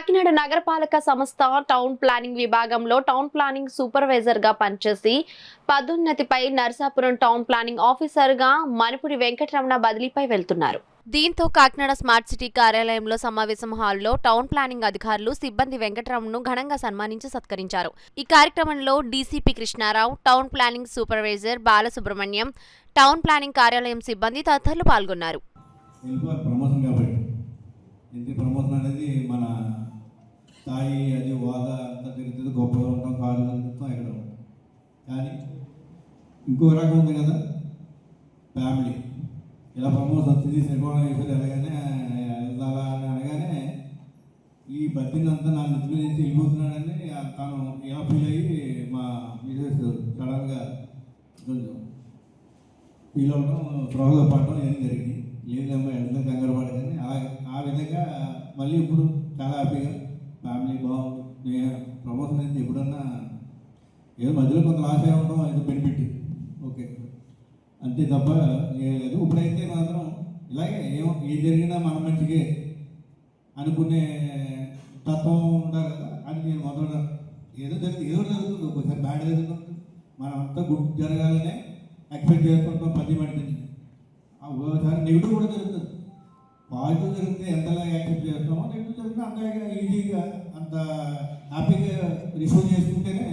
కాకినాడ నగరపాలక సంస్థ town planning విభాగంలో టౌన్ ప్లానింగ్ సూపర్వైజర్ గా పనిచేసి పదోన్నతిపై నర్సాపురం టౌన్ ప్లానింగ్ ఆఫీసర్ గా మణిపురి వెంకటరమణ బదిలీపై వెళ్తున్నారు. దీంతో కాకినాడ స్మార్ట్ సిటీ కార్యాలయంలో సమావేశం హాల్లో టౌన్ ప్లానింగ్ అధికారులు సిబ్బంది వెంకటరమణను ఘనంగా సన్మానించి సత్కరించారు. ఈ కార్యక్రమంలో DCP Krishnarao, town planning supervisor Balasubrahmanyam, town planning కార్యాలయం సిబ్బంది తదితరులు పాల్గొన్నారు. ప్రమోషన్ అనేది మన స్థాయి, అది హోదా అంతా తిరుగుతుంది, గొప్పగా ఉంటాం, కారు తిరుగుతాం, ఎక్కడ ఉంటాం. కానీ ఇంకో రకం ఉంది కదా, ఫ్యామిలీ. ఇలా ప్రమోషన్ వచ్చింది, శ్రీకోణం అయిపోయింది, ఎలాగనే వెళ్తారా అని అనగానే ఈ బతిని అంతా నా నెత్తి నుంచి వెళ్ళిపోతున్నాడని తను ఇలా ఫీల్ అయ్యి మా మిసెస్ సడన్గా కొంచెం ఫీల్ అవ్వడం, స్పృహలో పడడం ఏం జరిగింది. లేదమ్మా ఎంత కంగారు పడదని ఆ విధంగా మళ్ళీ ఇప్పుడు చాలా హ్యాపీగా ఫ్యామిలీ బాగుంది. ప్రమోషన్ అయితే ఎప్పుడన్నా ఏదో మధ్యలో కొంత లాస్ అయి ఉండడం ఏదో బెనిఫిట్, ఓకే అంతే తప్ప లేదు. ఇప్పుడైతే మాత్రం ఇలాగే ఏం జరిగినా మన మంచిగా అనుకునే తత్వం ఉండాలి కదా అని నేను మొదలు ఏదో జరుగుతుంది, ఒకసారి బ్యాడ్ జరుగుతుంది, మనం అంతా గుడ్ జరగాలనే ఎక్స్పెక్ట్ చేస్తుంటాం. 10 మంది ఒకసారి నెగిటివ్ కూడా జరుగుతుంది. పాజిటివ్ జరిగితే ఎంతలా యాక్సెప్ట్ చేస్తామో, నెగిటివ్ జరిగితే అంత ఈజీగా అంత హ్యాపీగా రిసీవ్ చేసుకుంటేనే